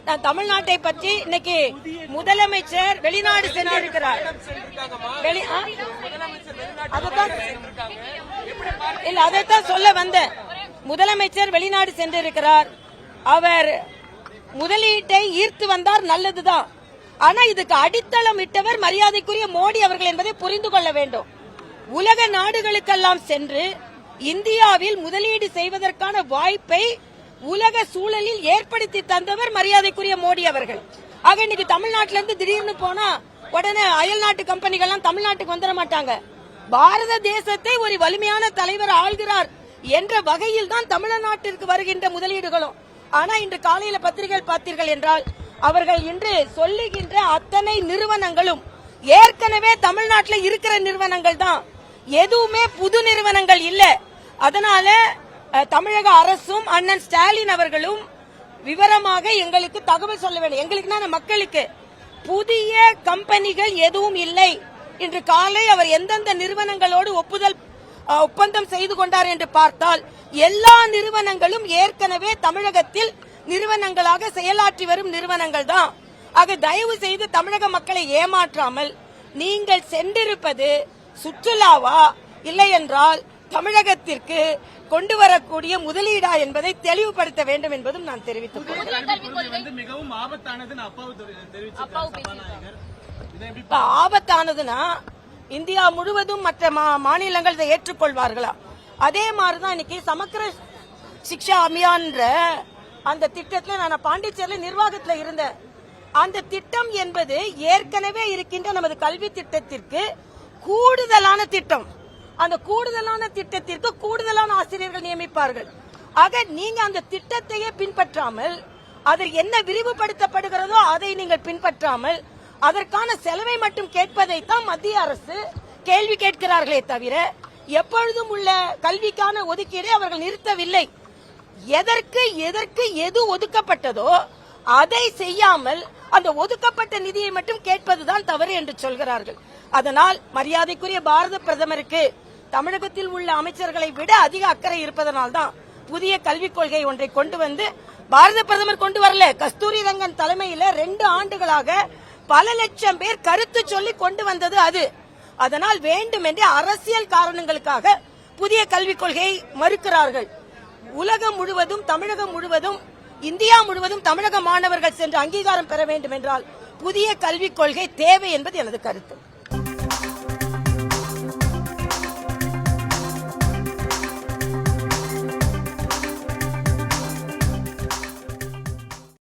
நான் தமிழ்நாட்டை பற்றி இன்னைக்கு முதலமைச்சர் வெளிநாடு சென்றிருக்கிறார். இல்ல, அதைத்தான் சொல்ல வந்தேன். முதலமைச்சர் வெளிநாடு சென்றிருக்கிறார். அவர் முதலீட்டை ஈர்த்து வந்தார், நல்லதுதான். ஆனா இதுக்கு அடித்தளம் இட்டவர் மரியாதைக்குரிய மோடி அவர்கள் என்பதை புரிந்து கொள்ள வேண்டும். உலக நாடுகளுக்கெல்லாம் சென்று இந்தியாவில் முதலீடு செய்வதற்கான வாய்ப்பை உலக சூழலில் ஏற்படுத்தி தந்தவர் மரியாதைக்குரிய மோடி அவர்கள். ஆக இன்னைக்கு தமிழ்நாட்டில இருந்து திடீர்னு போனா உடனே அயல் நாட்டு கம்பெனிகள் தமிழ்நாட்டுக்கு வந்துட மாட்டாங்க. பாரத தேசத்தை ஒரு வலிமையான தலைவர் ஆள்கிறார் என்ற வகையில் தான் தமிழ்நாட்டிற்கு வருகின்ற முதலீடுகளும். ஆனா இன்று காலையில பத்திரிகைகள் பார்த்தீர்கள் என்றால் அவர்கள் இன்று சொல்லுகின்ற அத்தனை நிறுவனங்களும் ஏற்கனவே தமிழ்நாட்டில் இருக்கிற நிறுவனங்கள் தான், எதுவுமே புது நிறுவனங்கள் இல்ல. அதனால தமிழக அரசும் அண்ணன் ஸ்டாலின் அவர்களும் விவரமாக எங்களுக்கு தகவல் சொல்ல வேண்டும். எங்களுக்கு மக்களுக்கு புதிய கம்பெனிகள் எதுவும் இல்லை. இன்று காலை அவர் எந்தெந்த நிறுவனங்களோடு ஒப்பந்தம் செய்து கொண்டார் என்று பார்த்தால் எல்லா நிறுவனங்களும் ஏற்கனவே தமிழகத்தில் நிறுவனங்களாக செயலாற்றி வரும் நிறுவனங்கள் தான். ஆக தயவு செய்து தமிழக மக்களை ஏமாற்றாமல் நீங்கள் சென்றிருப்பது சுற்றுலாவா இல்லை என்றால் தமிழகத்திற்கு கொண்டு வரக்கூடிய முதலீடா என்பதை தெளிவுபடுத்த வேண்டும் என்பதும் நான் தெரிவித்துக் கொள்கிறேன். மிகவும் ஆபத்தானதுன்னா இந்தியா முழுவதும் மற்ற மாநிலங்கள் இதை ஏற்றுக்கொள்வார்களா? அதே மாதிரிதான் இன்னைக்கு சமக்கர சிக்ஷா அபியான் அந்த திட்டத்தில் நான் பாண்டிச்சேரியில் நிர்வாகத்தில் இருந்தேன். அந்த திட்டம் என்பது ஏற்கனவே இருக்கின்ற நமது கல்வி திட்டத்திற்கு கூடுதலான திட்டம். அந்த கூடுதலான திட்டத்திற்கு கூடுதலான ஆசிரியர்கள் நியமிப்பார்கள். ஆக நீங்க அந்த திட்டத்தையே பின்பற்றாமல் அதில் என்ன விரிவுபடுத்தப்படுகிறதோ அதை நீங்கள் பின்பற்றாமல் அதற்கான செலவை மட்டும் கேட்பதைத்தான் மத்திய அரசு கேள்வி கேட்கிறார்களே தவிர எப்பொழுதும் உள்ள கல்விக்கான ஒதுக்கீடை அவர்கள் நிறுத்தவில்லை. எதற்கு எது ஒதுக்கப்பட்டதோ அதை செய்யாமல் அந்த ஒதுக்கப்பட்ட நிதியை மட்டும் கேட்பதுதான் தவறு என்று சொல்கிறார்கள். அதனால் மரியாதைக்குரிய பாரத பிரதமருக்கு தமிழகத்தில் உள்ள அமைச்சர்களை விட அதிக அக்கறை இருப்பதனால்தான் புதிய கல்விக் கொள்கை ஒன்றை கொண்டு வந்து பாரத பிரதமர் கொண்டு வரல, கஸ்தூரி ரங்கன் தலைமையில் 2 ஆண்டுகளாக பல லட்சம் பேர் கருத்து சொல்லி கொண்டு வந்தது அது. அதனால் வேண்டுமென்றே அரசியல் காரணங்களுக்காக புதிய கல்விக் கொள்கையை மறுக்கிறார்கள். உலகம் முழுவதும், தமிழகம் முழுவதும், இந்தியா முழுவதும் தமிழக மாணவர்கள் சென்று அங்கீகாரம் பெற வேண்டும் என்றால் புதிய கல்விக் கொள்கை தேவை என்பது எனது கருத்து.